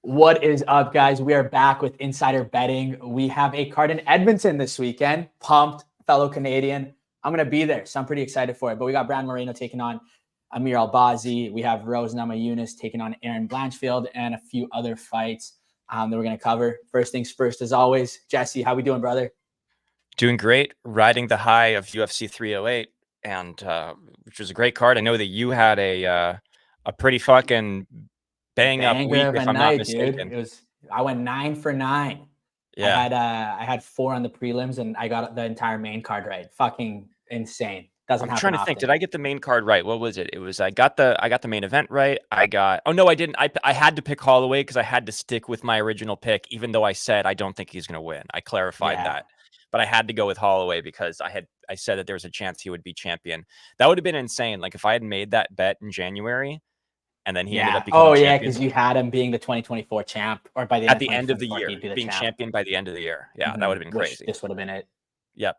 What is up, guys? We are back with Insider Betting. We have a card in Edmonton this weekend. Pumped, fellow Canadian. I'm going to be there, so I'm pretty excited for it. But we got Brandon Moreno taking on Amir Albazi. We have Rowe's Munoz taking on Aaron Blanchfield and a few other fights that we're going to cover. First things first, as always. Jesse, how we doing, brother? Doing great. Riding the high of UFC 308, and which was a great card. I know that you had a pretty fucking bang up week, if I'm not mistaken. Dude. I went 9 for 9. Yeah, I had 4 on the prelims, and I got the entire main card right. Fucking insane. Doesn't happen I'm trying to often. think. Did I get the main card right? What was it? It was I got the main event right. Oh no, I didn't. I had to pick Holloway because I had to stick with my original pick, even though I said I don't think he's going to win. I clarified that, but I had to go with Holloway because I said that there was a chance he would be champion. That would have been insane. Like if I had made that bet in January, and then he ended up becoming champion. Because you had him being the 2024 champ, or by the end of the year, being champion by the end of the year. Yeah, that would have been crazy. This would have been it. Yep.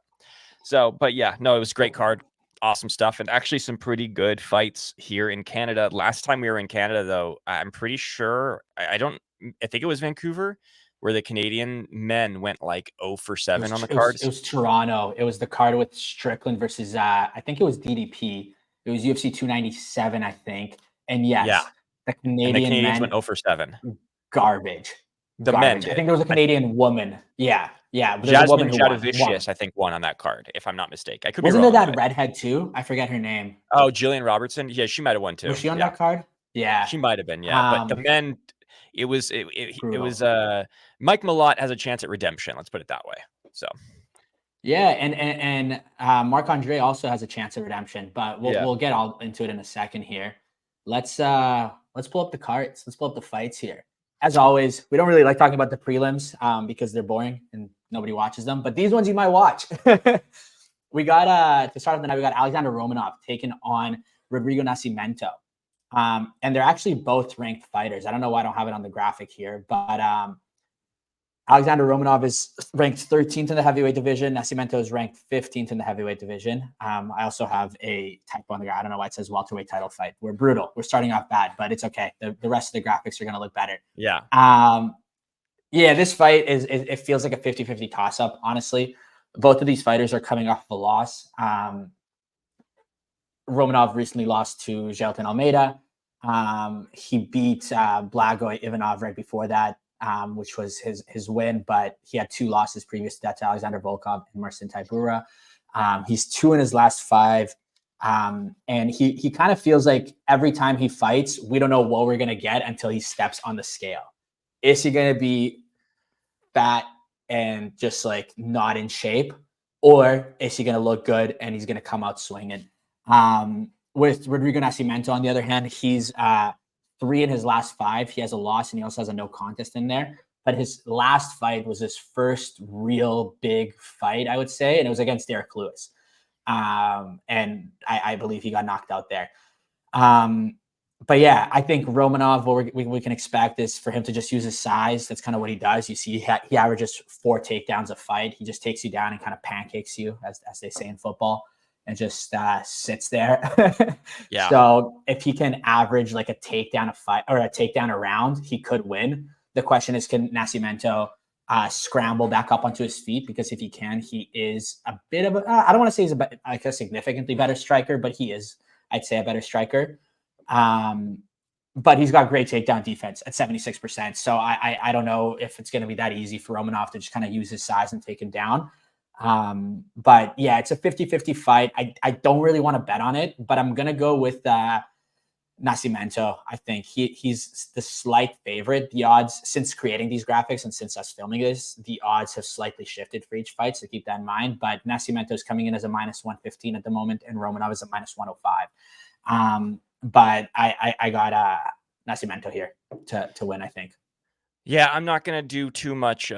So, but yeah, no, it was a great card. Awesome stuff. And actually some pretty good fights here in Canada. Last time we were in Canada, though, I'm pretty sure, I think it was Vancouver, where the Canadian men went like 0 for 7 on the cards. It was Toronto. It was the card with Strickland versus, I think it was DDP. It was UFC 297, I think. And yes, the Canadians men went 0 for 7. Garbage. The men did. I think there was a Canadian woman. Yeah. Jasmine Jadovicius, I think, won on that card, if I'm not mistaken. I could be wrong. Wasn't there that redhead too? I forget her name. Oh, Jillian Robertson. Yeah, she might have won too. Was she on that card? Yeah, she might have been. Yeah, but the men, it was Mike Malott has a chance at redemption. Let's put it that way. So. Yeah, and Marc-Andre also has a chance at redemption, but we'll get all into it in a second here. Let's pull up the cards. Let's pull up the fights here. As always, we don't really like talking about the prelims because they're boring and nobody watches them. But these ones you might watch. We got to start with the night. We got Alexander Romanov taking on Rodrigo Nascimento, and they're actually both ranked fighters. I don't know why I don't have it on the graphic here, but Alexander Romanov is ranked 13th in the heavyweight division. Nascimento is ranked 15th in the heavyweight division. I also have a typo on the graphic. I don't know why it says welterweight title fight. We're brutal. We're starting off bad, but it's okay. The rest of the graphics are going to look better. Yeah. This fight it feels like a 50-50 toss-up, honestly. Both of these fighters are coming off of a loss. Romanov recently lost to Jailton Almeida. He beat Blagoy Ivanov right before that. Which was his win, but he had 2 losses previous to that to Alexander Volkov and Marcin Tybura. He's 2 in his last 5. And he kind of feels like every time he fights, we don't know what we're going to get until he steps on the scale. Is he going to be fat and just like not in shape? Or is he going to look good and he's going to come out swinging? With Rodrigo Nascimento, on the other hand, he's 3 in his last 5. He has a loss and he also has a no contest in there. But his last fight was his first real big fight, I would say. And it was against Derrick Lewis. And I believe he got knocked out there. But yeah, I think Romanov, what we can expect is for him to just use his size. That's kind of what he does. You see, he averages 4 takedowns a fight. He just takes you down and kind of pancakes you, as they say in football. And just sits there. Yeah. So if he can average like a takedown a fight or a takedown a round, he could win. The question is, can Nascimento scramble back up onto his feet? Because if he can, he is a bit of I don't want to say he's a significantly better striker, but he is, I'd say, a better striker. But he's got great takedown defense at 76%. So I don't know if it's going to be that easy for Romanov to just kind of use his size and take him down. But yeah, it's a 50-50 fight. I don't really want to bet on it, but I'm going to go with Nascimento. I think he's the slight favorite. The odds, since creating these graphics and since us filming this, the odds have slightly shifted for each fight, so keep that in mind. But Nascimento is coming in as a -115 at the moment, and Romanov is at -105. But I got Nascimento here to win, I think. Yeah, I'm not going to do too much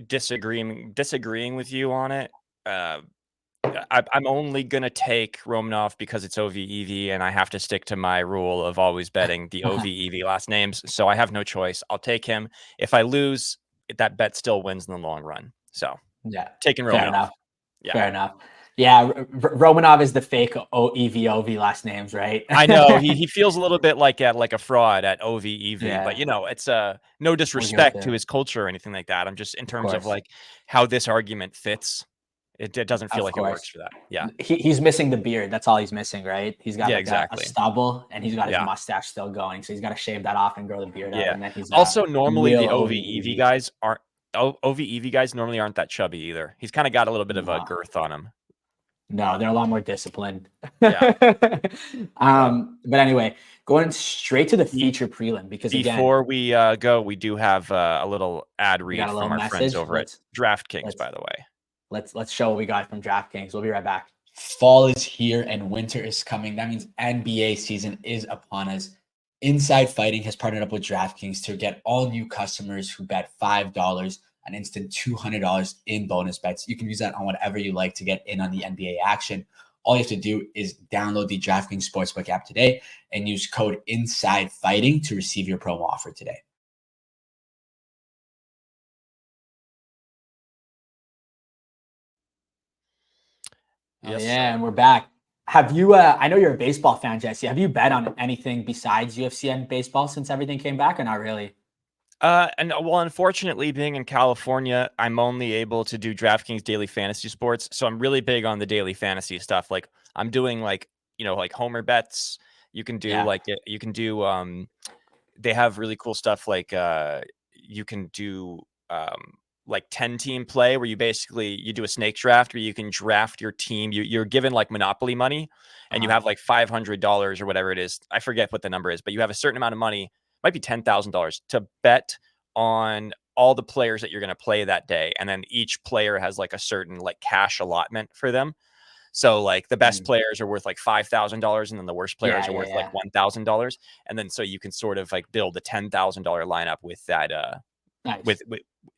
disagreeing with you on it. I'm only going to take Romanov because it's OVEV, and I have to stick to my rule of always betting the OVEV last names. So I have no choice. I'll take him. If I lose, that bet still wins in the long run. So yeah, taking Romanov. Fair enough. Yeah, Romanov is the fake OEVOV last names, right? I know he feels a little bit like a fraud at OVEV, Yeah, but it's no we'll give it disrespect to him. his culture or anything like that. I'm just in Of terms of course, like how this argument fits. It doesn't feel of like it works course. for that. Yeah. He's missing the beard. That's all he's missing, right? He's got Yeah, like a exactly. stubble, and he's got his Yeah. mustache still going. So he's got to shave that off and grow the beard out, Yeah. and then he's a Also, normally real the OVEV OVEV. guys aren't OVEV guys normally aren't that chubby either. He's kind of got a little bit of a No, girth on him. no, they're a lot more disciplined. Yeah. But anyway, going straight to the feature prelim because Before again, we go, we do have a little ad we got read a from little our friends message. over at DraftKings, Let's by the way. let's show what we got from DraftKings. We'll be right back. Fall is here and winter is coming. That means NBA season is upon us. Inside Fighting has partnered up with DraftKings to get all new customers who bet $5 an instant $200 in bonus bets. You can use that on whatever you like to get in on the NBA action. All you have to do is download the DraftKings Sportsbook app today and use code Inside Fighting to receive your promo offer today. Yes, yeah, sir. and we're back. Have you? I know you're a baseball fan, Jesse. Have you bet on anything besides UFC and baseball since everything came back, or not really? And well, unfortunately, being in California, I'm only able to do DraftKings daily fantasy sports. So I'm really big on the daily fantasy stuff. Like I'm doing like homer bets. You can do Yeah. they have really cool stuff like you can do like 10-team play where you do a snake draft where you can draft your team. You're given like Monopoly money and you have like $500 or whatever it is. I forget what the number is, but you have a certain amount of money, might be $10,000 to bet on all the players that you're going to play that day. And then each player has like a certain like cash allotment for them. So like the best players are worth like $5,000 and then the worst players are worth like $1,000. And then so you can sort of like build a $10,000 lineup with that Nice. with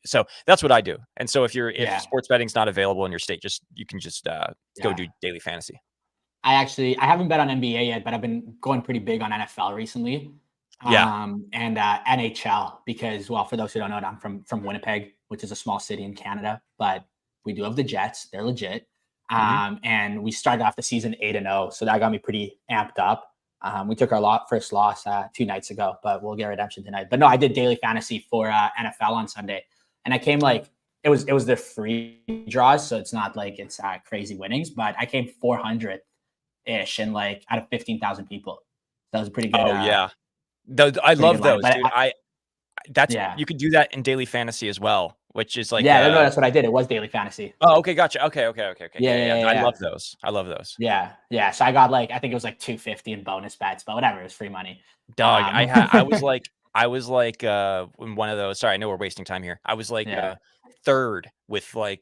so that's what I do. And so if Yeah. sports betting's not available in your state, you can just go do daily fantasy. I haven't bet on NBA yet, but I've been going pretty big on NFL recently. Yeah. And NHL because, well, for those who don't know, I'm from Winnipeg, which is a small city in Canada, but we do have the Jets. They're legit. And we started off the season 8-0, so that got me pretty amped up. We took our first loss 2 nights ago, but we'll get redemption tonight. But no, I did daily fantasy for NFL on Sunday, and I came like it was the free draws, so it's not like it's crazy winnings, but I came 400-ish and like out of 15,000 people. That was a pretty good. Oh yeah. I love those, dude. You could do that in daily fantasy as well, which is like no, that's what I did. It was daily fantasy. Oh, okay, gotcha. Okay. Yeah. I love those. Yeah. So I got like I think it was like 250 in bonus bets, but whatever, it was free money. Dog, I was like in one of those. Sorry, I know we're wasting time here. I was like third with like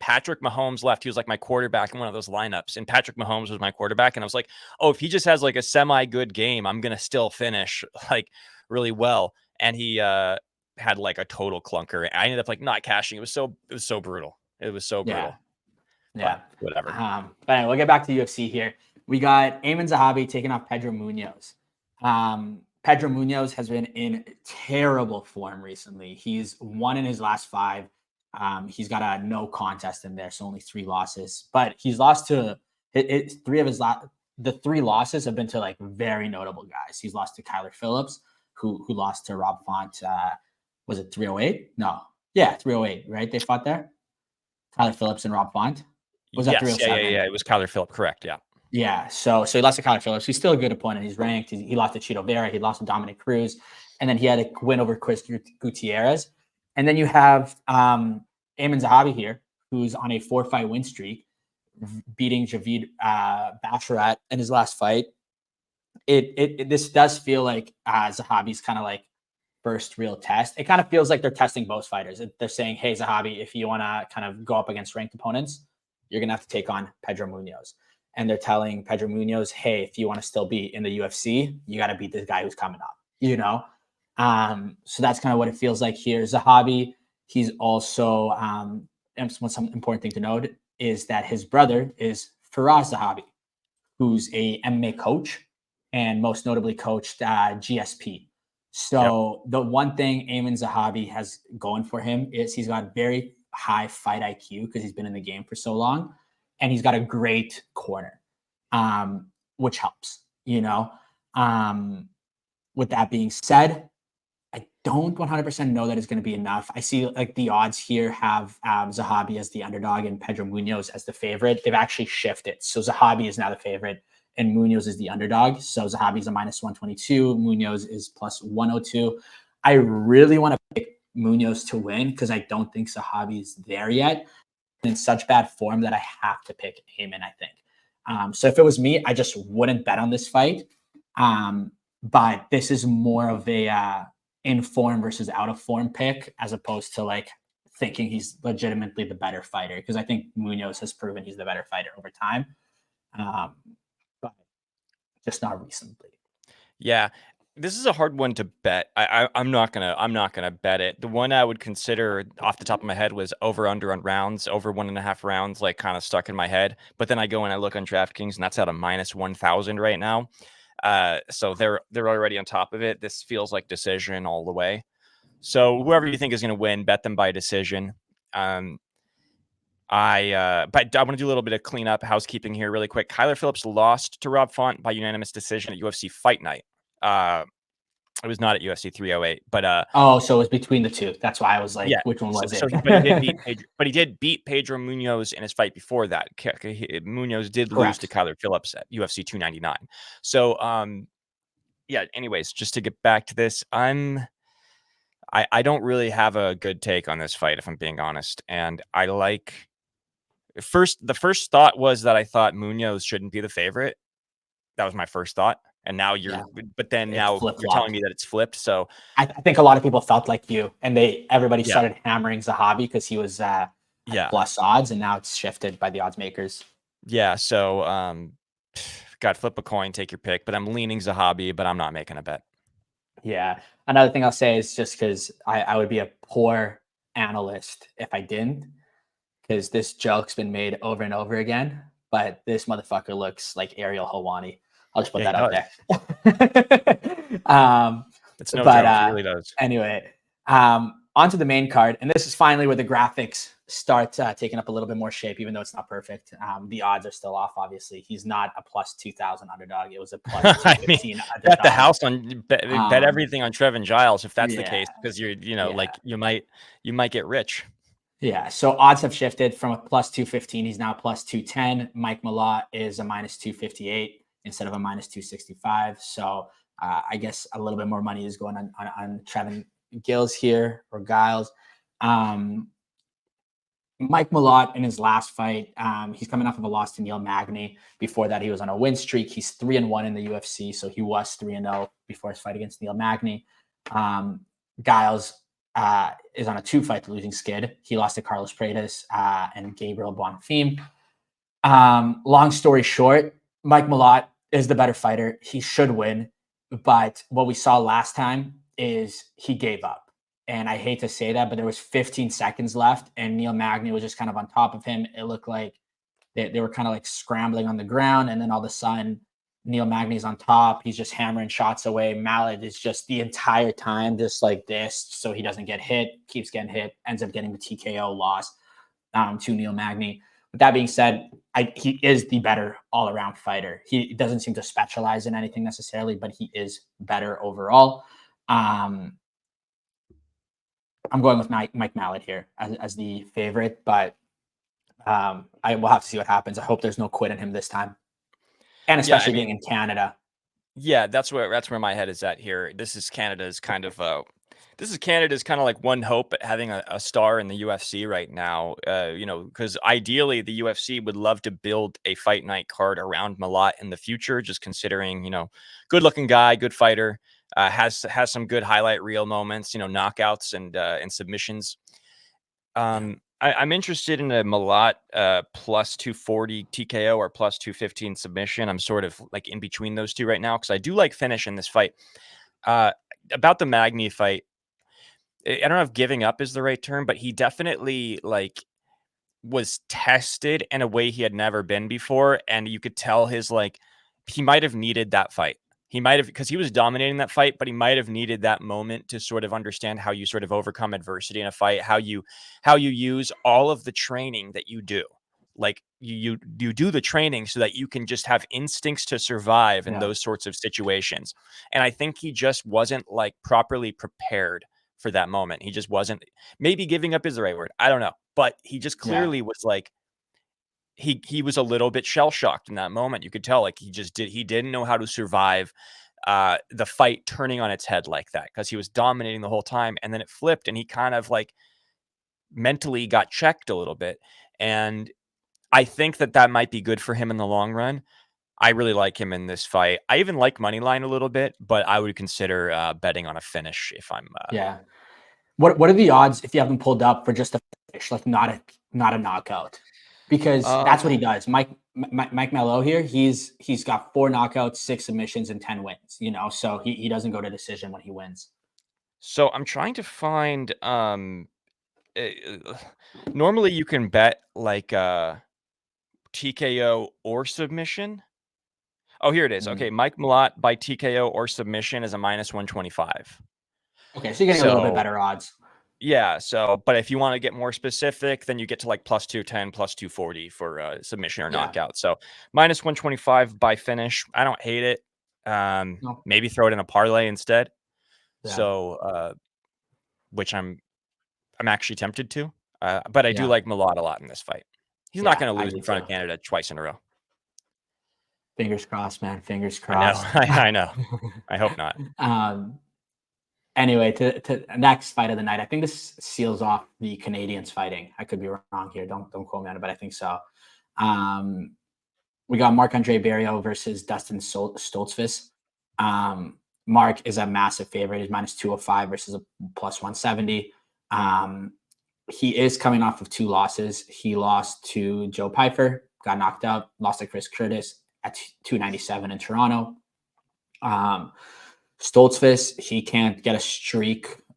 Patrick Mahomes left. He was like my quarterback in one of those lineups, and Patrick Mahomes was my quarterback. And I was like, oh, if he just has like a semi good game, I'm gonna still finish like really well. And he had like a total clunker. I ended up like not cashing. It was so brutal. It was so brutal. Yeah. But whatever. But anyway, we'll get back to UFC here. We got Aiemann Zahabi taking off Pedro Munoz. Pedro Munoz has been in terrible form recently. He's won in his last 5. He's got a no contest in there, so only 3 losses. But he's lost to 3 of his the 3 losses have been to like very notable guys. He's lost to Kyler Phillips, who lost to Rob Font. Was it 308? No. Yeah, 308, right? They fought there. Kyler Phillips and Rob Font. Was that 307? Yeah. It was Kyler Phillips, correct? Yeah. Yeah. So he lost to Kyler Phillips. He's still a good opponent. He's ranked. He lost to Chito Vera. He lost to Dominic Cruz. And then he had a win over Chris Gutierrez. And then you have Aiemann Zahabi here, who's on a 4-fight win streak, beating Javid Basharat in his last fight. This does feel like Zahabi's kind of like first real test. It kind of feels like they're testing both fighters. They're saying, hey, Zahabi, if you want to kind of go up against ranked opponents, you're going to have to take on Pedro Munoz. And they're telling Pedro Munoz, hey, if you want to still be in the UFC, you got to beat this guy who's coming up, So that's kind of what it feels like here. Zahabi, he's also, and some important thing to note is that his brother is Firas Zahabi, who's a MMA coach and most notably coached GSP. So the one thing Aiemann Zahabi has going for him is he's got very high fight IQ because he's been in the game for so long. and he's got a great corner, which helps, you know. With that being said, I don't 100% know that it's going to be enough. I see like the odds here have Zahabi as the underdog and Pedro Munoz as the favorite. They've actually shifted. So Zahabi is now the favorite and Munoz is the underdog. So Zahabi is a -122. Munoz is +102. I really want to pick Munoz to win because I don't think Zahabi is there yet. In such bad form that I have to pick Aiemann, I think. So if it was me, I just wouldn't bet on this fight. But this is more of a in form versus out of form pick as opposed to like thinking he's legitimately the better fighter, because I think Munoz has proven he's the better fighter over time, but just not recently. Yeah, this is a hard one to bet. I'm not gonna bet it. The one I would consider off the top of my head was over under on rounds, over 1.5 rounds, like kind of stuck in my head. But then I go and I look on DraftKings, and that's at a -1,000 right now. So they're already on top of it. This feels like decision all the way. So whoever you think is going to win, bet them by decision. But I want to do a little bit of cleanup housekeeping here really quick. Kyler Phillips lost to Rob Font by unanimous decision at UFC Fight Night. It was not at UFC 308, but so it was between the two. That's why I was like, which one was it? But he did beat Pedro Munoz in his fight before that. Munoz did lose to Kyler Phillips at UFC 299. So yeah, anyways, just to get back to this, I don't really have a good take on this fight, if I'm being honest. And I like the first thought was that I thought Munoz shouldn't be the favorite. That was my first thought. And now but then now you're telling me that it's flipped. So I think a lot of people felt like you, and everybody started hammering Zahabi because he was at plus odds, and now it's shifted by the odds makers. Yeah. So, God, flip a coin, take your pick, but I'm leaning Zahabi, but I'm not making a bet. Yeah. Another thing I'll say is just because I would be a poor analyst if I didn't, because this joke's been made over and over again, but this motherfucker looks like Ariel Helwani. I'll just put that out there. It's no joke. He really does. Anyway, onto the main card. And this is finally where the graphics start taking up a little bit more shape, even though it's not perfect. The odds are still off, obviously. He's not a +2,000 underdog. It was a +215 underdog. Bet the house on bet everything on Trevin Giles if that's the case, because like you might get rich. Yeah, so odds have shifted from a +215. He's now +210. Mike Malott is a -258 instead of a -265. So I guess a little bit more money is going on Trevin Giles here, or Giles. Mike Malott in his last fight, he's coming off of a loss to Neil Magny. Before that, he was on a win streak. He's 3-1 in the UFC, so he was 3-0 before his fight against Neil Magny. Giles is on a 2-fight losing skid. He lost to Carlos Paredes and Gabriel Bonfim. Long story short, Mike Malott is the better fighter. He should win, but what we saw last time is he gave up. And I hate to say that, but there was 15 seconds left, and Neil Magny was just kind of on top of him. It looked like they were kind of like scrambling on the ground, and then all of a sudden, Neil Magny's on top. He's just hammering shots away. Malott is just the entire time just like this, so he doesn't get hit, keeps getting hit, ends up getting the TKO loss to Neil Magny. With that being said, he is the better all-around fighter. He doesn't seem to specialize in anything necessarily, but he is better overall. I'm going with Mike Malott here as the favorite, but I will have to see what happens. I hope there's no quit in him this time, and especially being in Canada. Yeah, that's where my head is at here. This is Canada's kind of like one hope at having a star in the UFC right now. Because ideally the UFC would love to build a fight night card around Malott in the future, just considering, good looking guy, good fighter, has some good highlight reel moments, knockouts and submissions. I'm interested in a Malott +240 TKO or +215 submission. I'm sort of like in between those two right now because I do like finish in this fight. About the Magny fight, I don't know if giving up is the right term, but he definitely was tested in a way he had never been before, and you could tell he might have needed that fight. He might have, because he was dominating that fight, but he might have needed that moment to sort of understand how you sort of overcome adversity in a fight, how you use all of the training that you do Like you do the training so that you can just have instincts to survive in those sorts of situations. And I think he just wasn't like properly prepared for that moment. He just wasn't, maybe giving up is the right word. I don't know, but he just clearly was like, he was a little bit shell shocked in that moment. You could tell like he didn't know how to survive the fight turning on its head like that, because he was dominating the whole time, and then it flipped and he kind of like mentally got checked a little bit. And I think that might be good for him in the long run. I really like him in this fight. I even like money line a little bit, but I would consider betting on a finish if I'm What are the odds, if you haven't pulled up, for just a finish, like not a knockout? Because that's what he does. Mike Malott here, he's got 4 knockouts, 6 submissions, and 10 wins. So he doesn't go to decision when he wins. So I'm trying to find normally you can bet like TKO or submission. Oh, here it is. Okay, Mike Malott by TKO or submission is a -125. Okay, so you're getting a little bit better odds. Yeah, but if you want to get more specific, then you get to like +210, +240 for submission or knockout. So -125 by finish. I don't hate it. No. Maybe throw it in a parlay instead. Yeah. So which I'm actually tempted to. But I do like Malott a lot in this fight. He's not going to lose in front of Canada twice in a row. Fingers crossed, man. Fingers crossed. I know. I hope not. Anyway, to next fight of the night. I think this seals off the Canadians fighting. I could be wrong here. Don't quote me on it, but I think so. We got Marc-Andre Barriault versus Dustin Stoltzfus. Mark is a massive favorite. He's -205 versus a +170. He is coming off of 2 losses. He lost to Joe Pyfer, got knocked out, lost to Chris Curtis at 297 in Toronto. Stoltzfus, he can't get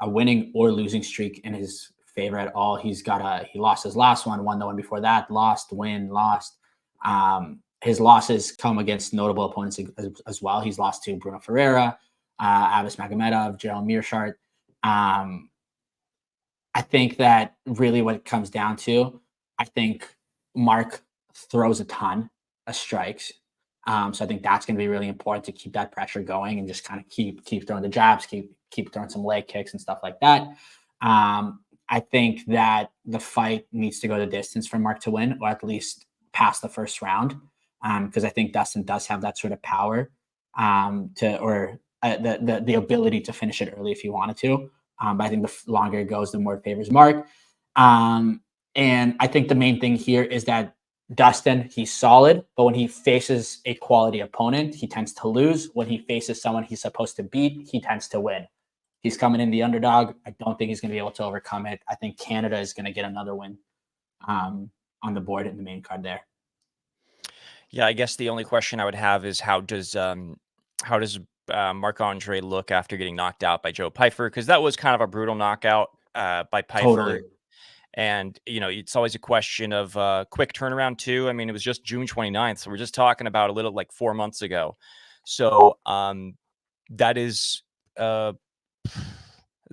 a winning or losing streak in his favor at all. He lost his last one, won the one before that, lost, win, lost. His losses come against notable opponents as well. He's lost to Bruno Ferreira, Abbas Magomedov, Gerald Mearshart. I think that really what it comes down to, I think Mark throws a ton of strikes. So I think that's going to be really important to keep that pressure going and just kind of keep throwing the jabs, keep throwing some leg kicks and stuff like that. I think that the fight needs to go the distance for Mark to win, or at least past the first round, because I think Dustin does have that sort of power the ability to finish it early if he wanted to. But I think the longer it goes, the more it favors Mark. And I think the main thing here is that Dustin, he's solid, but when he faces a quality opponent, he tends to lose. When he faces someone he's supposed to beat, he tends to win. He's coming in the underdog. I don't think he's going to be able to overcome it. I think Canada is going to get another win on the board in the main card there. Yeah, I guess the only question I would have is how does Marc-Andre look after getting knocked out by Joe Pyfer? Because that was kind of a brutal knockout by Pyfer. Totally. And, it's always a question of quick turnaround too. I mean, it was just June 29th. So we're just talking about a little like 4 months ago. So that is a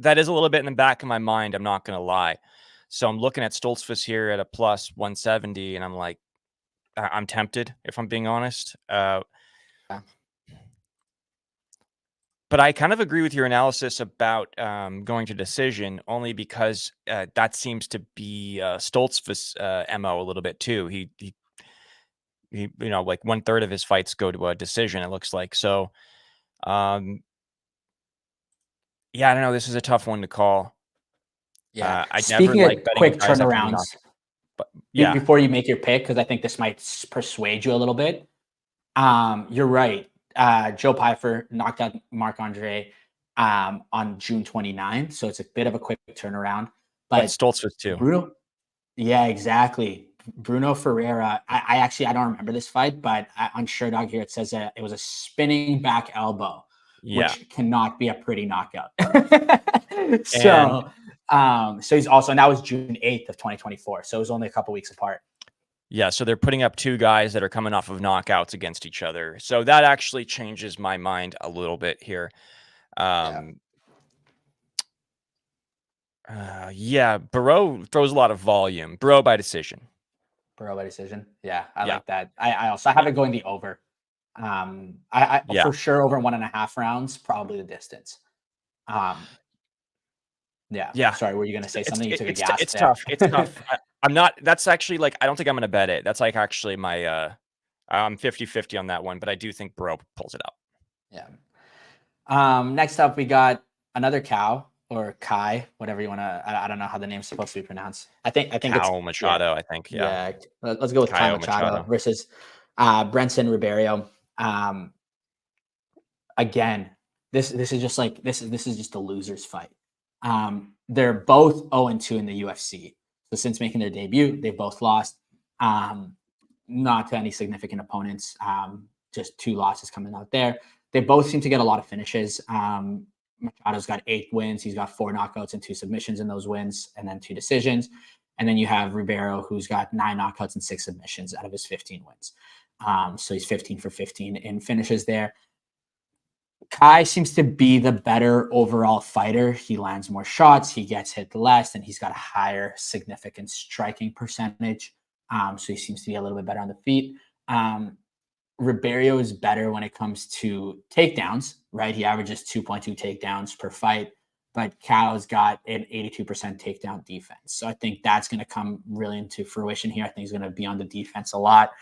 little bit in the back of my mind. I'm not going to lie. So I'm looking at Stoltzfus here at a +170, and I'm like, I'm tempted, if I'm being honest. But I kind of agree with your analysis about going to decision, only because that seems to be Stoltzfus' MO a little bit too. He like 1/3 of his fights go to a decision, it looks like. So, yeah, I don't know. This is a tough one to call. Yeah, I never speaking like of betting quick guys after being turnarounds, knocked. But yeah, before you make your pick, because I think this might persuade you a little bit. You're right. Joe Pyfer knocked out Marc-Andre on June 29th, so it's a bit of a quick turnaround. but Stoltzfus too. Bruno, yeah, exactly. Bruno Ferreira. I don't remember this fight, but on Sherdog here it says that it was a spinning back elbow, which cannot be a pretty knockout. So he's also, and that was June 8th of 2024. So it was only a couple weeks apart. Yeah, so they're putting up 2 guys that are coming off of knockouts against each other. So that actually changes my mind a little bit here. Yeah, Barriault throws a lot of volume. Barriault by decision. Barriault by decision. Yeah, I Yeah. like that. I also have it going the over. I Yeah. for sure over 1.5 rounds, probably the distance. Yeah. Yeah. Sorry, were you gonna say something? You took a gasp It's there. tough. It's tough. I'm not. That's actually like I don't think I'm gonna bet it. That's like actually my. I'm 50-50 on that one, but I do think Barriault pulls it out. Yeah. Next up, we got another cow or Kai, whatever you want to. I don't know how the name's supposed to be pronounced. I think it's Caio Machado. I think. Yeah. yeah. Let's go with Kai Caio Machado Machado. versus Brendson Ribeiro. Again, this is just like this is just a loser's fight. They're both 0-2 in the UFC. So since making their debut, they've both lost. Not to any significant opponents. Just 2 losses coming out there. They both seem to get a lot of finishes. Machado's got 8 wins. He's got 4 knockouts and 2 submissions in those wins, and then 2 decisions. And then you have Ribeiro, who's got 9 knockouts and 6 submissions out of his 15 wins. So he's 15 for 15 in finishes there. Kai seems to be the better overall fighter. He lands more shots, he gets hit less, and he's got a higher significant striking percentage. So he seems to be a little bit better on the feet. Ribeiro is better when it comes to takedowns, right? He averages 2.2 takedowns per fight, but Caio's got an 82% takedown defense. So I think that's going to come really into fruition here. I think he's going to be on the defense a lot.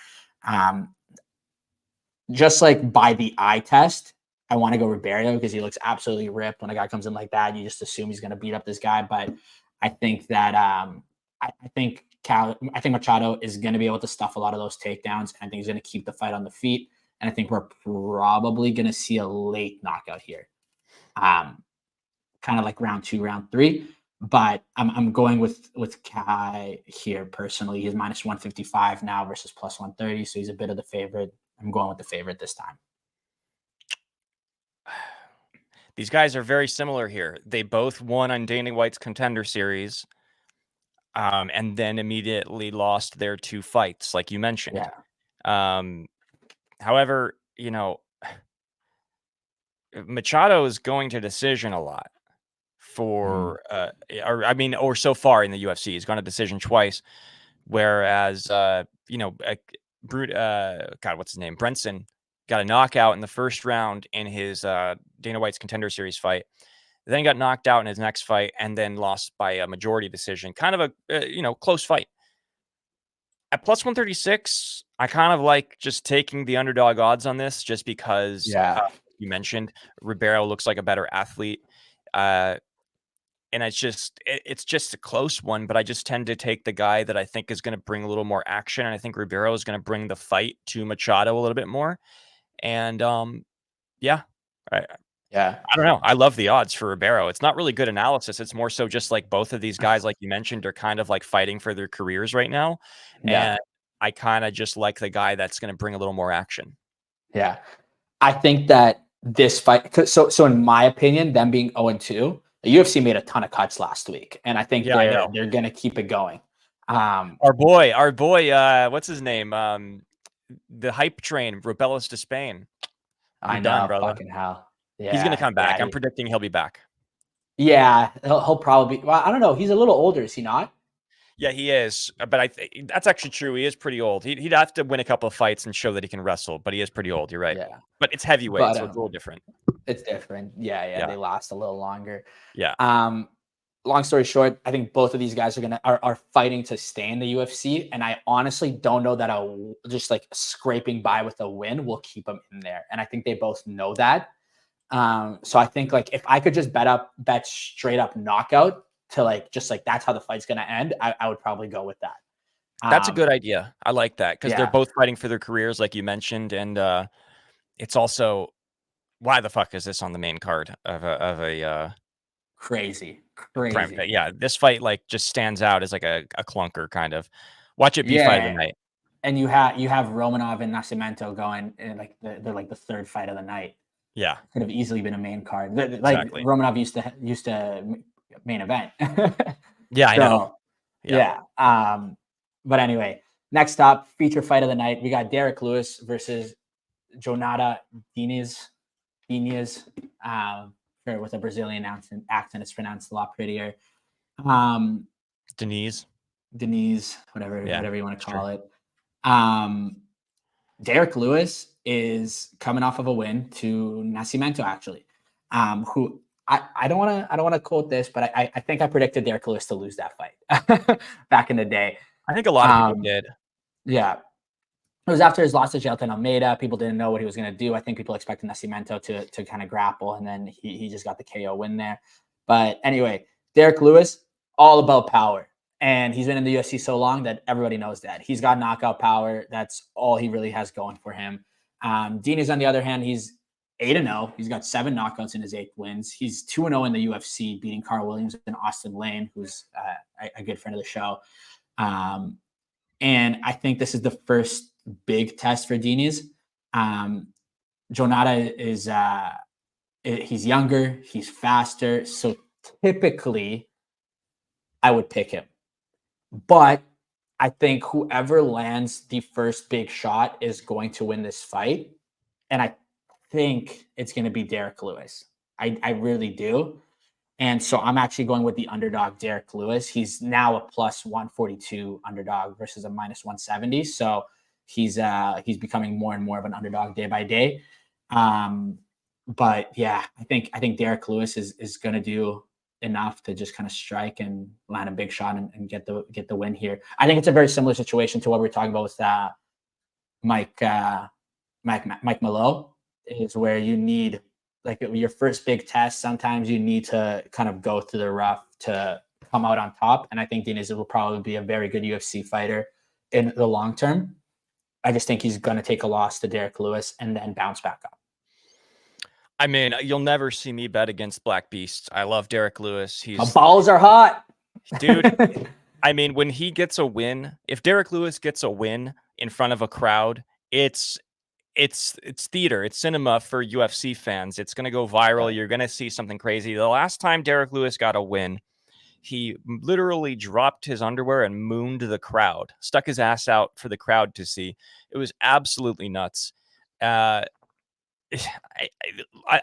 Just like by the eye test, I want to go Ribeiro because he looks absolutely ripped. When a guy comes in like that, you just assume he's going to beat up this guy. But I think that I think Machado is going to be able to stuff a lot of those takedowns. And I think he's going to keep the fight on the feet. And I think we're probably going to see a late knockout here, kind of like round 2, round 3. But I'm going with Kai here personally. He's minus 155 now versus plus 130, so he's a bit of the favorite. I'm going with the favorite this time. These guys are very similar here. They both won on Dana White's Contender Series, and then immediately lost their 2 fights, like you mentioned. Yeah. However, Machado is going to decision a lot for, or so far in the UFC. He's gone to decision twice, whereas, God, what's his name? Brendson got a knockout in the first round in his Dana White's Contender Series fight. Then he got knocked out in his next fight and then lost by a majority decision. Kind of a close fight. At plus 136, I kind of like just taking the underdog odds on this just because you mentioned Ribeiro looks like a better athlete. And it's just a close one, but I just tend to take the guy that I think is going to bring a little more action. And I think Ribeiro is going to bring the fight to Machado a little bit more. And I don't know. I love the odds for Ribeiro. It's not really good analysis. It's more so just like both of these guys, like you mentioned, are kind of like fighting for their careers right now. Yeah. And I kind of just like the guy that's going to bring a little more action. Yeah. I think that this fight, so in my opinion, them being 0-2, the UFC made a ton of cuts last week. And I think they're going to keep it going. Our boy, what's his name? The hype train, Rebellis to Spain. I know, done, brother. Fucking hell. Yeah, he's gonna come back. I'm predicting he'll be back. Yeah, he'll probably. Well, I don't know. He's a little older, is he not? Yeah, he is. But I think that's actually true. He is pretty old. He'd have to win a couple of fights and show that he can wrestle. But he is pretty old. You're right. Yeah, but it's heavyweight, so it's a little different. It's different. Yeah. They last a little longer. Yeah. Long story short, I think both of these guys are fighting to stay in the UFC, and I honestly don't know that just like scraping by with a win will keep them in there. And I think they both know that. So I think like if I could just bet straight up knockout to like just like that's how the fight's gonna end, I would probably go with that. That's a good idea. I like that because they're both fighting for their careers, like you mentioned, and it's also why the fuck is this on the main card of a crazy. Yeah, this fight like just stands out as like a clunker kind of. Watch it be fight of the night. And you have Romanov and Nascimento going in like they're like the 3rd fight of the night. Yeah, could have easily been a main card. Like exactly. Romanov used to main event. Yeah, I know. Yeah. But anyway, next up, feature fight of the night, we got Derrick Lewis versus Jhonata Diniz. With a Brazilian accent, it's pronounced a lot prettier. Denise. Denise, whatever you want to call it. Derrick Lewis is coming off of a win to Nascimento, actually, who I don't want to quote this, but I think I predicted Derrick Lewis to lose that fight back in the day. I think a lot of people did. Yeah. It was after his loss to Jailton Almeida. People didn't know what he was going to do. I think people expected Nascimento to kind of grapple, and then he just got the KO win there. But anyway, Derrick Lewis, all about power. And he's been in the UFC so long that everybody knows that. He's got knockout power. That's all he really has going for him. Diniz, on the other hand, he's 8-0. He's got 7 knockouts in his 8 wins. He's 2-0 in the UFC, beating Carl Williams and Austin Lane, who's a good friend of the show. And I think this is the first big test for Diniz. Jhonata is he's younger, he's faster, so typically I would pick him. But I think whoever lands the first big shot is going to win this fight. And I think it's going to be Derrick Lewis. I really do. And so I'm actually going with the underdog, Derrick Lewis. He's now a plus 142 underdog versus a minus 170. So he's becoming more and more of an underdog day by day. But yeah, I think Derrick Lewis is going to do enough to just kind of strike and land a big shot and get the win here. I think it's a very similar situation to what we were talking about with Mike Malott, is where you need, like, your first big test. Sometimes you need to kind of go through the rough to come out on top. And I think Diniz will probably be a very good UFC fighter in the long term. I just think he's going to take a loss to Derrick Lewis and then bounce back up. I mean, you'll never see me bet against Black Beasts. I love Derrick Lewis. The balls are hot, dude. I mean, when he gets a win, if Derrick Lewis gets a win in front of a crowd, it's theater, it's cinema for UFC fans. It's going to go viral. You're going to see something crazy. The last time Derrick Lewis got a win, he literally dropped his underwear and mooned the crowd, stuck his ass out for the crowd to see. It was absolutely nuts. I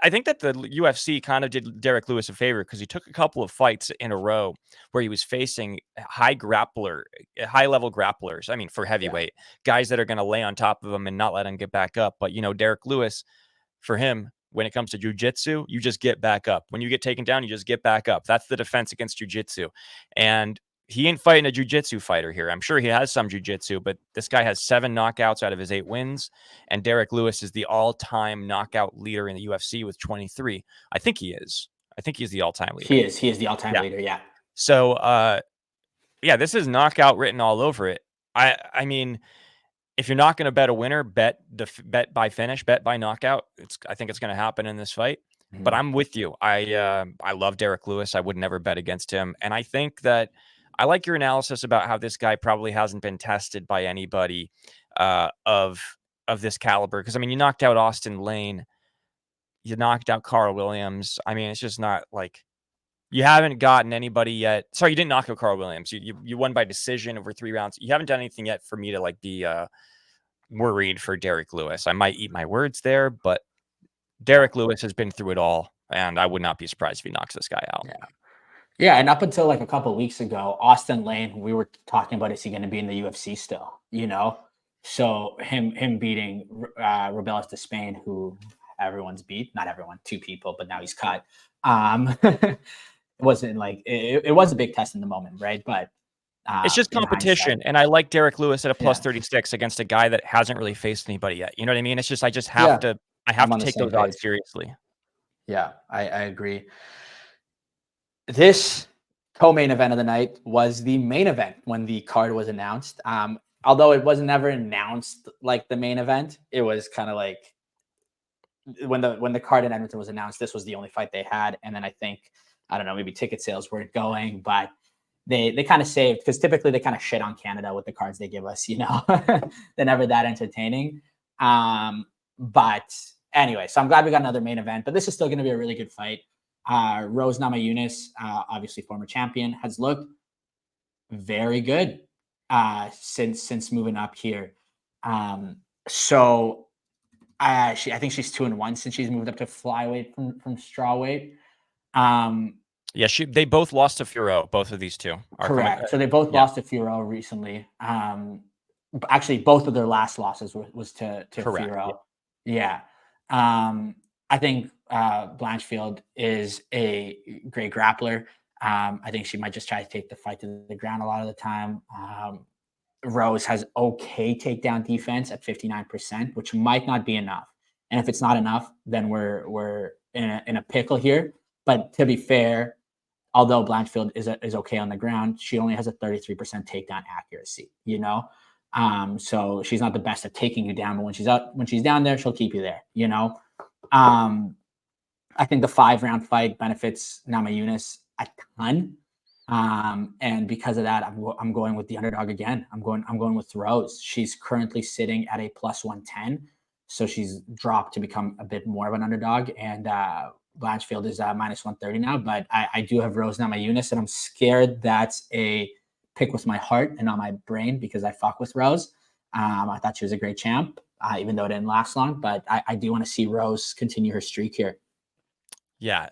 think that the UFC kind of did Derrick Lewis a favor because he took a couple of fights in a row where he was facing high-level grapplers. I mean, for heavyweight, guys that are going to lay on top of him and not let him get back up. But, Derrick Lewis, for him, when it comes to jiu-jitsu, you just get back up. When you get taken down, you just get back up. That's the defense against jiu-jitsu. And he ain't fighting a jiu-jitsu fighter here. I'm sure he has some jiu-jitsu, but this guy has 7 knockouts out of his 8 wins, and Derrick Lewis is the all-time knockout leader in the UFC with 23. I think he is. I think he's the all-time leader. He is the all-time leader, yeah. So, this is knockout written all over it. I mean, if you're not going to bet a winner, bet by finish, bet by knockout. I think it's going to happen in this fight. Mm-hmm. But I'm with you. I love Derrick Lewis. I would never bet against him, and I think that I like your analysis about how this guy probably hasn't been tested by anybody of this caliber. Because, I mean, you knocked out Austin Lane. You knocked out Carl Williams. I mean, it's just not like you haven't gotten anybody yet. Sorry, you didn't knock out Carl Williams. You won by decision over 3 rounds. You haven't done anything yet for me to be worried for Derrick Lewis. I might eat my words there, but Derrick Lewis has been through it all, and I would not be surprised if he knocks this guy out. Yeah, and up until a couple of weeks ago, Austin Lane, we were talking about, is he going to be in the UFC still? So him beating Robelas de Spain, who everyone's beat, not everyone, 2 people, but now he's cut. It wasn't it was a big test in the moment, right? But it's just competition, and I like Derrick Lewis at a plus 36 against a guy that hasn't really faced anybody yet. You know what I mean? It's just I have to take those odds seriously. Yeah, I agree. This co-main event of the night was the main event when the card was announced. Although it was never announced like the main event, it was kind of like when the card in Edmonton was announced, this was the only fight they had. And then I think, I don't know, maybe ticket sales weren't going, but they kind of saved, because typically they kind of shit on Canada with the cards they give us, they're never that entertaining. But anyway, so I'm glad we got another main event, but this is still going to be a really good fight. Rose Namajunas, obviously former champion, has looked very good since moving up here. So I think she's 2-1 since she's moved up to flyweight from strawweight. Yeah, they both lost to Furo. Both of these two are from Correct. So they both yeah, lost to Furo recently. Actually, both of their last losses was to correct. Yeah. Furo. Yeah. I think Blanchfield is a great grappler. I think she might just try to take the fight to the ground a lot of the time. Rose has okay takedown defense at 59%, which might not be enough. And if it's not enough, then we're in a pickle here. But to be fair, although Blanchfield is okay on the ground, she only has a 33% takedown accuracy, you know? So she's not the best at taking you down, but when she's down there, she'll keep you there, you know? I think the 5-round fight benefits Namajunas a ton. And because of that, I'm going with the underdog again. I'm going with Rose. She's currently sitting at a plus 110. So she's dropped to become a bit more of an underdog. And Blanchfield is minus 130 now, but I do have Rose Namajunas, and I'm scared that's a pick with my heart and not my brain because I fuck with Rose. I thought she was a great champ, even though it didn't last long, but I do want to see Rose continue her streak here. Yeah,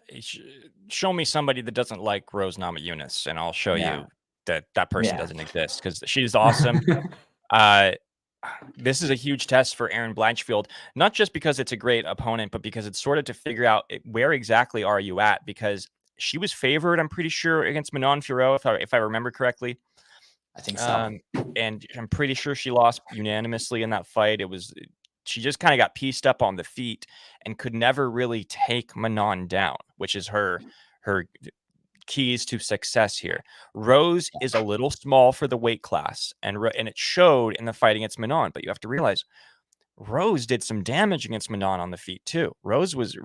show me somebody that doesn't like Rose Namajunas, and I'll show you that person doesn't exist because she's awesome. This is a huge test for Erin Blanchfield, not just because it's a great opponent, but because it's sort of to figure out where exactly are you at, because she was favored, I'm pretty sure, against Manon Fiorot, if I remember correctly. I think so. And I'm pretty sure she lost unanimously in that fight. She just kind of got pieced up on the feet and could never really take Manon down, which is her keys to success here. Rose is a little small for the weight class, and it showed in the fight against Manon. But you have to realize Rose did some damage against Manon on the feet too. Rose was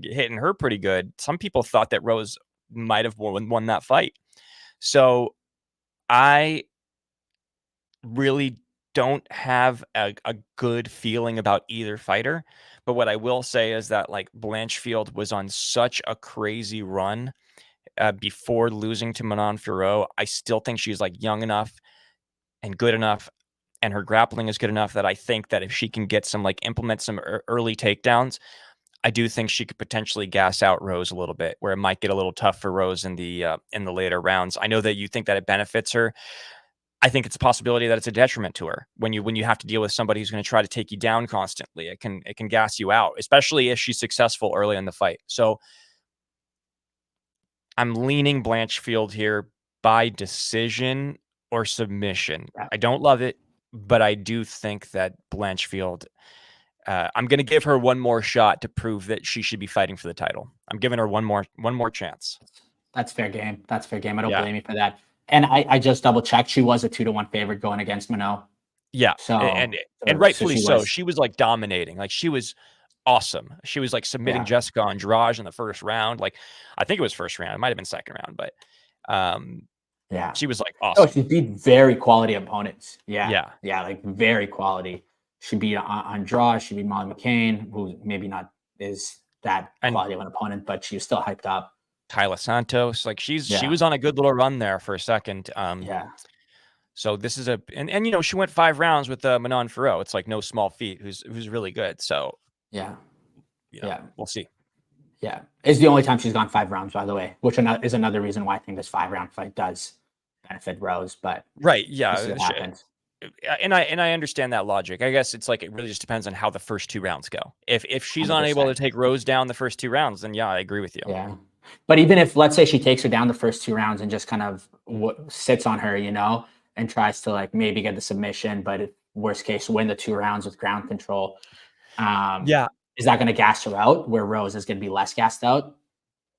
hitting her pretty good. Some people thought that Rose might have won that fight. So I really don't have a good feeling about either fighter. But what I will say is that like Blanchfield was on such a crazy run before losing to Manon Fiorot. I still think she's like young enough and good enough, and her grappling is good enough that I think that if she can get some implement some early takedowns, I do think she could potentially gas out Rose a little bit, where it might get a little tough for Rose in the later rounds. I know that you think that it benefits her. I think it's a possibility that it's a detriment to her when you have to deal with somebody who's going to try to take you down constantly. It can gas you out, especially if she's successful early in the fight. So I'm leaning Blanchfield here by decision or submission. Yeah. I don't love it, but I do think that Blanchfield, I'm going to give her one more shot to prove that she should be fighting for the title. I'm giving her one more chance. That's fair game. That's fair game. I don't blame you for that. And I just double checked. She was a 2-1 favorite going against Minot. Yeah. So and rightfully so. She was like dominating. Like she was awesome. She was like submitting Jessica Andrade in the first round. Like I think it was first round. It might have been second round, but she was like awesome. Oh, she beat very quality opponents. Yeah. Like very quality. She beat Andrade. She beat Molly McCain, who maybe not is that quality of an opponent, but she was still hyped up. Tyler Santos, like she was on a good little run there for a second. So this is and you know, she went 5 rounds with Manon Fiorot. It's like no small feat. Who's really good. So we'll see. Yeah, it's the only time she's gone 5 rounds, by the way, which is another reason why I think this 5-round fight does benefit Rose. But right, it happens. And I understand that logic. I guess it's like it really just depends on how the first 2 rounds go. If she's 100%. Unable to take Rose down the first 2 rounds, then I agree with you. Yeah. But even if, let's say, she takes her down the first 2 rounds and just kind of sits on her, you know, and tries to like maybe get the submission, but if worst case, win the 2 rounds with ground control. Is that going to gas her out where Rose is going to be less gassed out?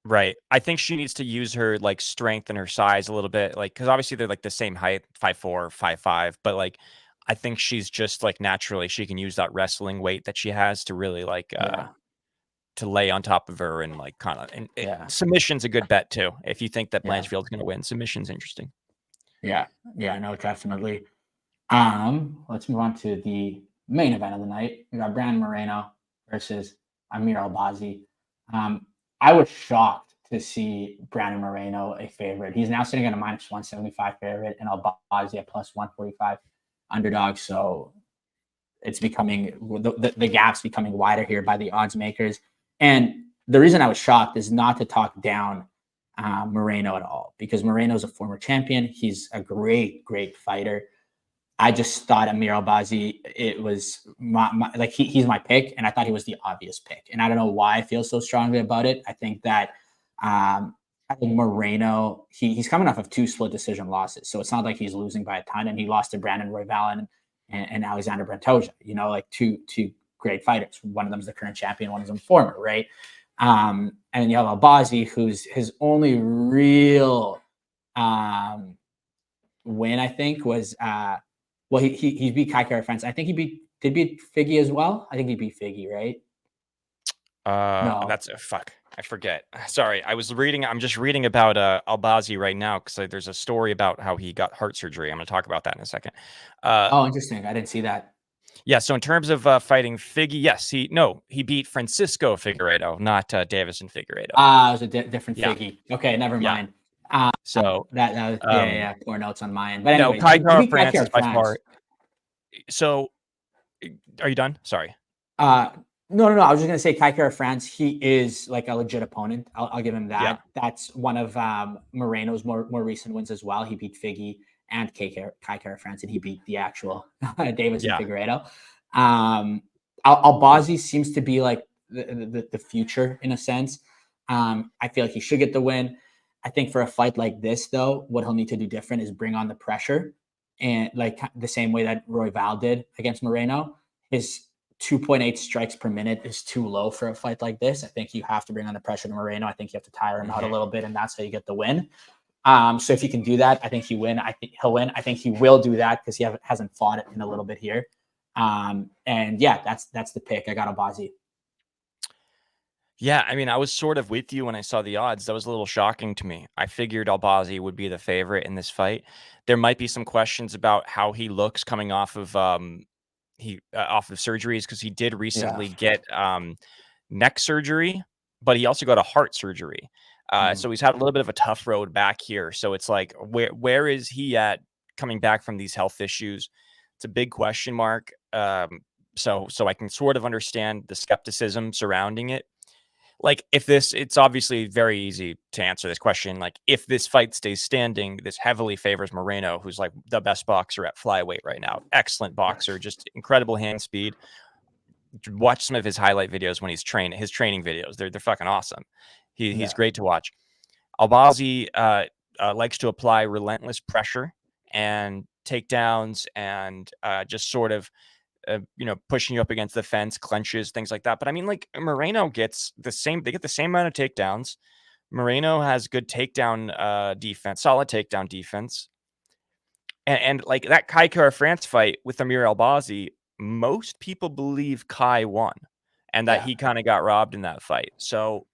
Right. I think she needs to use her like strength and her size a little bit, like because obviously they're like the same height, 5'4", 5'5", but like I think she's just like naturally she can use that wrestling weight that she has to really like to lay on top of her and like kind of submission's a good bet too. If you think that Blanchfield's going to win, submission's interesting. Yeah, no, definitely. Let's move on to the main event of the night. We got Brandon Moreno versus Amir Albazi. I was shocked to see Brandon Moreno a favorite. He's now sitting at a minus 175 favorite and Albazi at plus 145 underdog. So it's becoming the gap's becoming wider here by the odds makers. And the reason I was shocked is not to talk down Moreno at all, because Moreno's a former champion. He's a great fighter. I just thought Amir Albazi, it was like he's my pick, and I thought he was the obvious pick. And I don't know why I feel so strongly about it. I think that I think Moreno, he's coming off of 2 split decision losses, so it's not like he's losing by a ton. And he lost to Brandon Royval and Alexander Pantoja, like two great fighters. One of them is the current champion, one of them former, right? And then you have Albazi, who's his only real win, I think, was he beat Caio France. I think he beat Figgy as well. I think he beat Figgy, right? No, that's fuck. I forget. Sorry, I'm just reading about Albazi right now because there's a story about how he got heart surgery. I'm going to talk about that in a second. Interesting. I didn't see that. Yeah, so in terms of fighting Figgy, yes, he beat Francisco Figueiredo, not Davison Figueiredo. It was a different Figgy. Okay, never mind. So that poor notes on my end. But anyway, Caio France is by far. So, are you done? Sorry. No. I was just gonna say Caio France. He is like a legit opponent. I'll give him that. Yeah. That's one of Moreno's more recent wins as well. He beat Figgy and Caio France, and he beat the actual Davison Figueiredo. Albazi seems to be like the future in a sense. I feel like he should get the win. I think for a fight like this, though, what he'll need to do different is bring on the pressure, and like the same way that Royval did against Moreno. His 2.8 strikes per minute is too low for a fight like this. I think you have to bring on the pressure to Moreno. I think you have to tire him out a little bit, and that's how you get the win. So if you can do that, I think he'll win. I think he will do that because he hasn't fought it in a little bit here. And yeah, that's the pick. I got Albazi. Yeah, I mean, I was sort of with you when I saw the odds. That was a little shocking to me. I figured Albazi would be the favorite in this fight. There might be some questions about how he looks coming off of off of surgeries, because he did recently get neck surgery, but he also got a heart surgery. So he's had a little bit of a tough road back here. So it's like, where is he at coming back from these health issues? It's a big question mark. So I can sort of understand the skepticism surrounding it. Like, it's obviously very easy to answer this question. Like, if this fight stays standing, this heavily favors Moreno, who's like the best boxer at flyweight right now. Excellent boxer, just incredible hand speed. Watch some of his highlight videos when he's training. His training videos, they're fucking awesome. He's great to watch. Albazi likes to apply relentless pressure and takedowns and just sort of pushing you up against the fence, clenches, things like that. But I mean, like, Moreno gets they get the same amount of takedowns. Moreno has good takedown defense, solid takedown defense. And like that Caio France fight with Amir Albazi, most people believe Kai won and that he kind of got robbed in that fight. So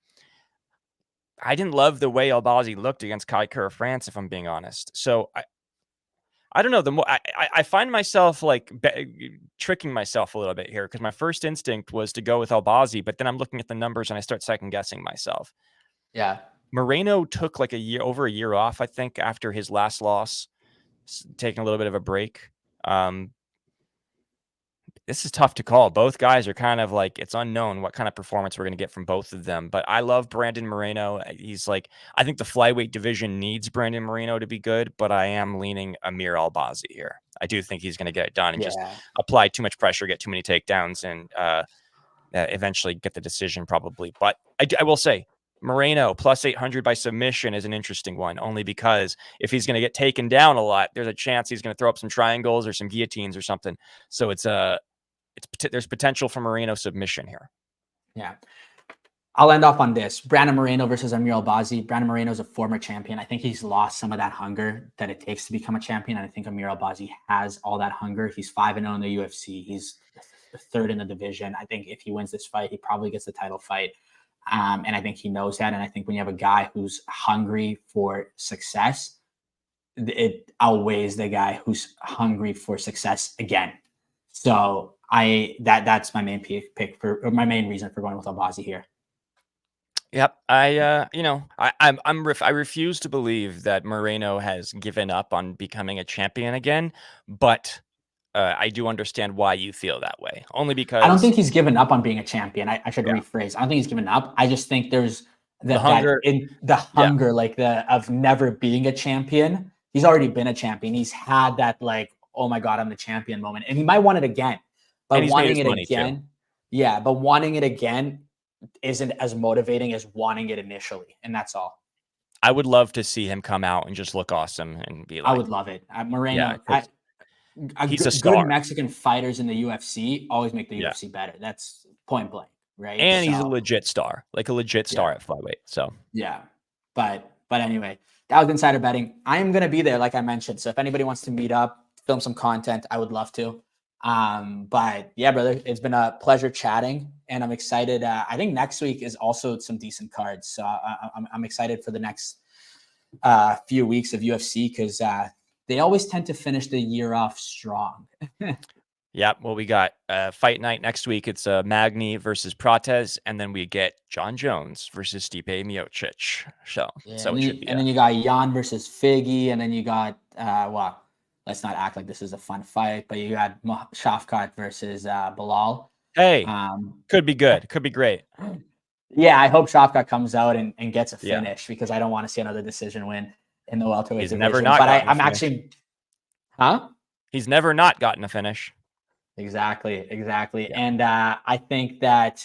I didn't love the way Albazi looked against Caio France, if I'm being honest. So I don't know. The more I find myself like tricking myself a little bit here, because my first instinct was to go with Albazi, but then I'm looking at the numbers and I start second guessing myself. Yeah, Moreno took like over a year off, I think, after his last loss, taking a little bit of a break. This is tough to call. Both guys are kind of like, it's unknown what kind of performance we're going to get from both of them. But I love Brandon Moreno. He's like, I think the flyweight division needs Brandon Moreno to be good, but I am leaning Amir Albazi here. I do think he's going to get it done and just apply too much pressure, get too many takedowns, and eventually get the decision probably. But I will say, Moreno plus 800 by submission is an interesting one, only because if he's going to get taken down a lot, there's a chance he's going to throw up some triangles or some guillotines or something. So there's potential for Moreno submission here. Yeah. I'll end off on this. Brandon Moreno versus Amir Albazi. Brandon Moreno is a former champion. I think he's lost some of that hunger that it takes to become a champion. And I think Amir Albazi has all that hunger. He's 5-0 in the UFC. He's third in the division. I think if he wins this fight, he probably gets the title fight. And I think he knows that. And I think when you have a guy who's hungry for success, it outweighs the guy who's hungry for success again. So that's my main pick or my main reason for going with Albazi here. Yep. I refuse to believe that Moreno has given up on becoming a champion again, but I do understand why you feel that way. Only because I don't think he's given up on being a champion. I should rephrase. I don't think he's given up. I just think there's The hunger, like of never being a champion. He's already been a champion. He's had that like, oh my God, I'm the champion moment. And he might want it again. But wanting it again, but wanting it again isn't as motivating as wanting it initially. And that's all. I would love to see him come out and just look awesome and be like, I would love it. Moreno, he's a star. Good Mexican fighters in the UFC always make the UFC better. That's point blank, right? And he's a legit star, like a legit star at flyweight. So but anyway, that was insider betting. I am gonna be there, like I mentioned. So if anybody wants to meet up, film some content, I would love to. But yeah, brother, it's been a pleasure chatting, and I'm excited. I think next week is also some decent cards, so I'm excited for the next few weeks of UFC because they always tend to finish the year off strong. Yeah, well, we got fight night next week. It's Magny versus Prates, and then we get John Jones versus Stipe Miocic. So it should be. And then you got Jan versus Figgy, and then you got let's not act like this is a fun fight, but you got Shafkat versus Bilal. Hey, could be good. Could be great. Yeah, I hope Shafkat comes out and gets a finish because I don't want to see another decision win in the welterweight division. Never not. But I'm actually, He's never not gotten a finish. Exactly. Yeah. And I think that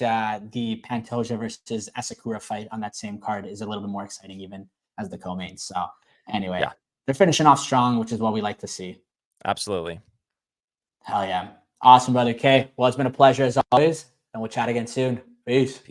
the Pantoja versus Asakura fight on that same card is a little bit more exciting even as the co-main. So anyway, they're finishing off strong, which is what we like to see. Absolutely. Hell yeah. Awesome, brother K. Well, it's been a pleasure as always, and we'll chat again soon. Peace.